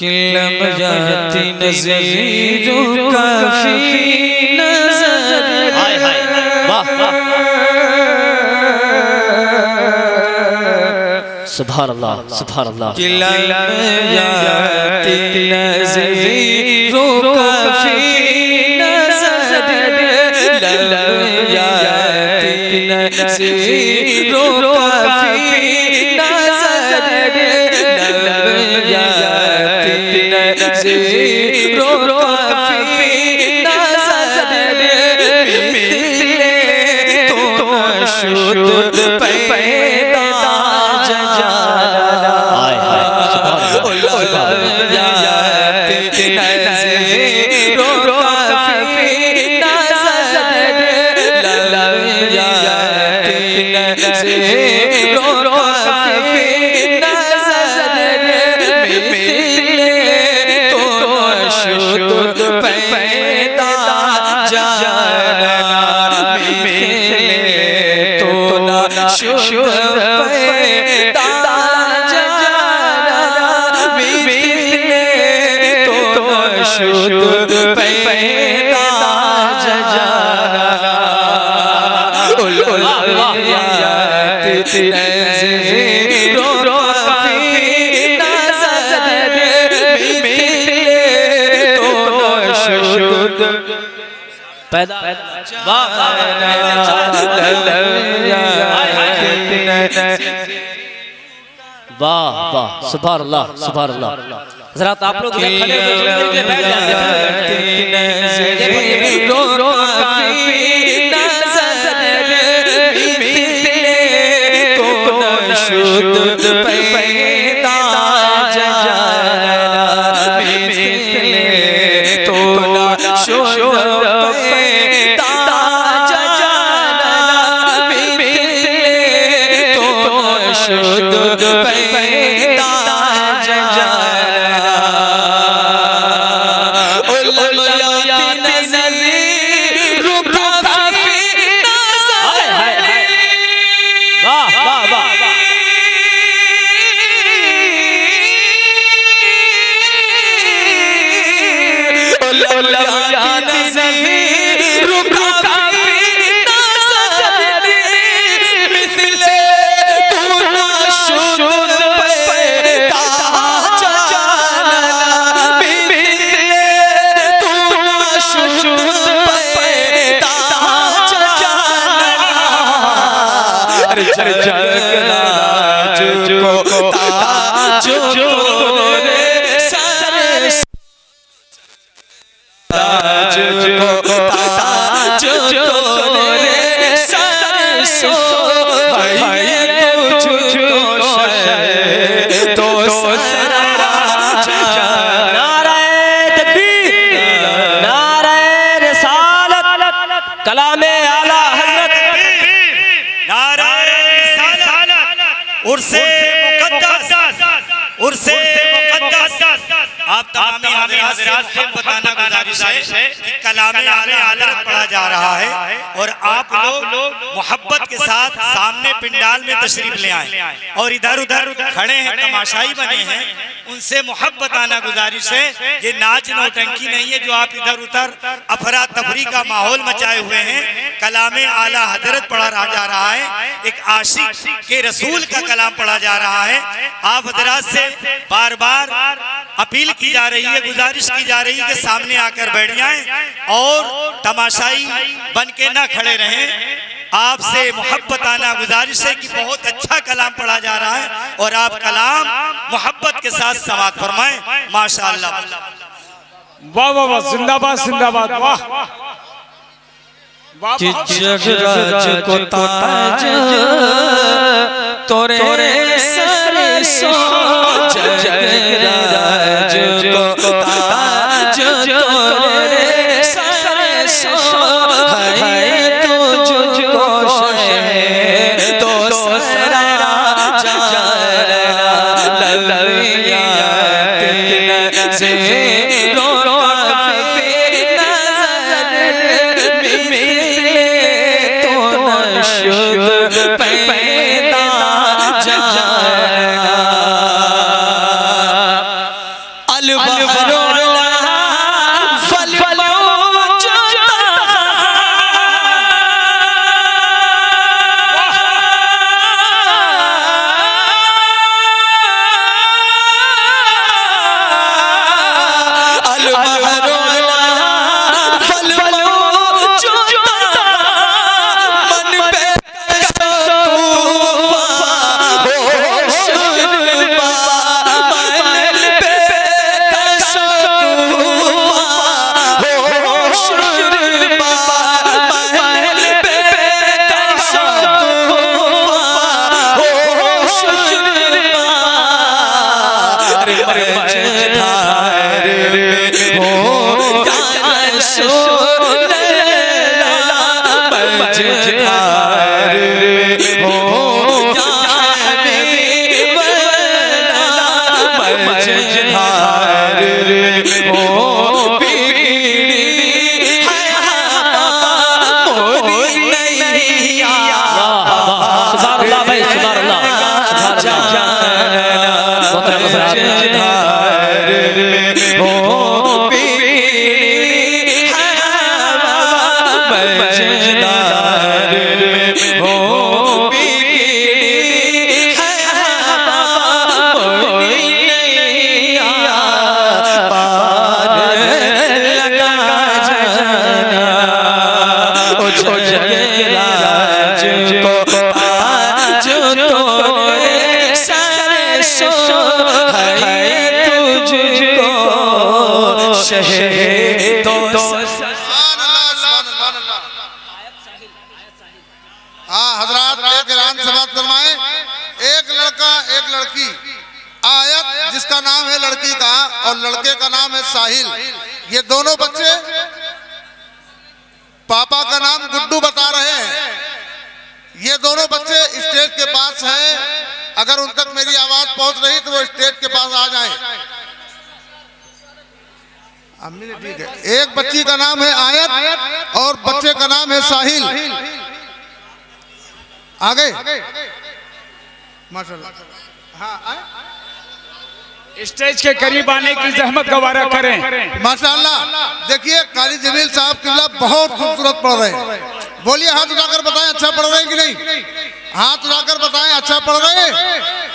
किल्लम जाती नज़ीरों काफी नज़र। हाय हाय वाह वाह सुभान अल्लाह सुभान अल्लाह। किल्लम जाती नज़ीरों काफी नज़र। किल्लम जाती नज़ीरों काफी नज़र। ज़ीरो काफ़ी नज़र मिले तो शुद्ध पैदा जजाना। हाय हाय सुभान अल्लाह। ज़ीरो काफ़ी नज़र ज़ीरो काफ़ी नज़र मिले शुद्ध पैदा जाना। मिले तो ना शुद्ध पैदा जाना। मिले तो ना शुद्ध पैदा जाना। ज़ीरो काफ़ी नज़र शुद्ध पैदा वाह वाह सुभान अल्लाह सुभान अल्लाह। हज़रात आप लोग खड़े बैठ जाते शुद्ध पैदा जाना। मिले तो ना शुद्ध पैदा जाना। मिले तो ना शुद्ध पैदा जाना। जगराज को ताज रे सर ताज को ताज रे सर सो है तुझको शय तो सरा। नारे तकबीर नारे रिसालत कलामे आला हज़रत उर्से मुक़द्दस उर्से मुक़द्दस। आप तमामी हज़रात से बताना गुजारिश है कि कलामे आला हज़रत पढ़ा जा रहा है और आप लोग मोहब्बत के साथ सामने पिंडाल में तशरीफ ले आए और इधर उधर खड़े हैं तमाशाई बने हैं, उनसे मोहब्बत आना गुजारिश है। ये नाच नौटंकी नहीं है जो आप इधर उधर अफरा तफरी का माहौल मचाए हुए हैं। कलामे आला हज़रत पढ़ा जा रहा है, एक आशिक के रसूल का कलाम पढ़ा जा रहा है। आप हज़रात से बार बार अपील की जा रही है, गुजारिश की जा रही है कि सामने आकर बैठ जाएं और तमाशाई बन के ना खड़े रहें। आपसे मोहब्बत आना गुजारिश है कि बहुत अच्छा कलाम पढ़ा जा रहा है और आप कलाम मोहब्बत के साथ समाअत फरमाएं। माशाअल्लाह वाह वाह वाह जिंदाबाद जिंदाबाद वाह। कि जगराज को ताज तोरे सर सो। जगराज को ताज तोरे सर सो है तुझको शय तो सरा जाना। ज़ीरो काफ़ी नज़र मिले तो ना शुद्ध पैदा जाना। जिसका नाम है लड़की का और लड़के का नाम है साहिल। ये दोनों बच्चे पापा का नाम गुड्डू बता रहे हैं। ये दोनों बच्चे स्टेज के पास हैं। अगर उन तक मेरी आवाज पहुंच रही तो वो स्टेज के पास आ जाएं। ठीक है। एक बच्ची का नाम है आयत और बच्चे का नाम है साहिल। आगे माशाल्लाह। हाँ, स्टेज के करीब आने की जहमत गवारा करें। माशाल्लाह। देखिए काली जमील साहब किबला बहुत खूबसूरत पढ़ रहे हैं। बोलिए हाथ उठाकर बताएं अच्छा पढ़ रहे हैं कि नहीं। हाथ उठाकर बताएं अच्छा पढ़ रहे हैं।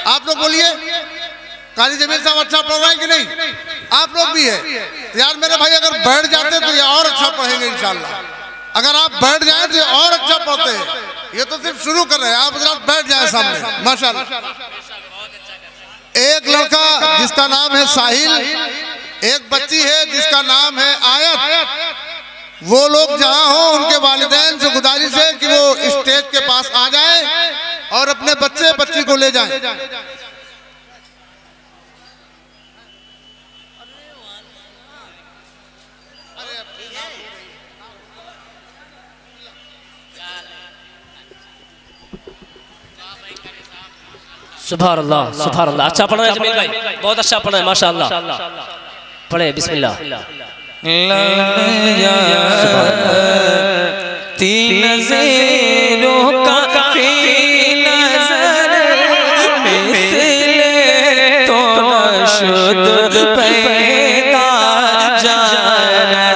आप लोग बोलिए काली जमील साहब अच्छा पढ़ रहे हैं कि नहीं। आप लोग भी है यार मेरे भाई। अगर बैठ जाते तो ये और अच्छा पढ़ेंगे इंशाल्लाह। अगर आप बैठ जाए तो और अच्छा पढ़ते हैं। ये तो सिर्फ शुरू कर रहे हैं। आप जरा बैठ जाए सामने। माशाल्लाह। एक लड़का जिसका नाम है साहिल, एक बच्ची है जिसका नाम है आयत। वो लोग जहां हो उनके वालिदैन से गुजारिश है कि वो स्टेज के पास आ जाए और अपने बच्चे बच्ची को ले जाएं। सुभान अल्लाह, सुभान अल्लाह। अच्छा पढ़ रहे हैं जमील भाई, बहुत अच्छा पढ़ रहे हैं माशाअल्लाह। पढ़े बिस्मिल्लाह। तीन नज़रों का नज़र मिसले तो शुद्ध पैदा जाना।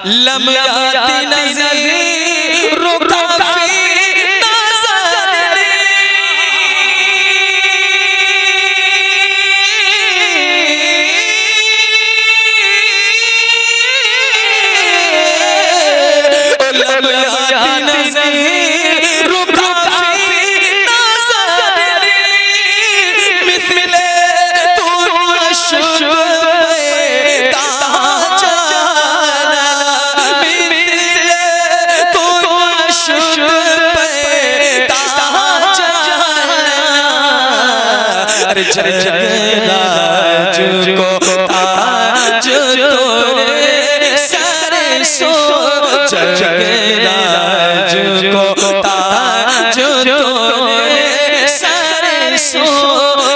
लम्याती नज़रों का जगराज को ताज तोरे सर सो। जगराज को ताज तोरे सर सो।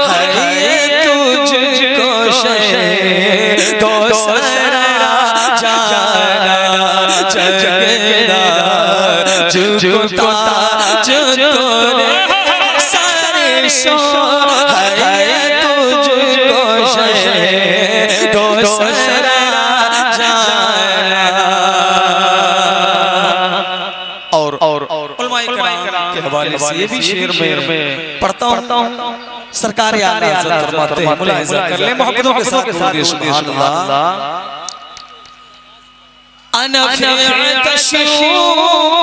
है तुझको शे तो सरा जाना। जगराज को ताज तोरे सर सो। है तुझको शे के हवाले से ये भी शेर में पढ़ता हूँ। सरकार आला हज़रत फरमाते हैं, मुलाहिज़ा कर ले मोहब्बतों के साथ बोलिए सुभान अल्लाह। अना फ़ी तशूक़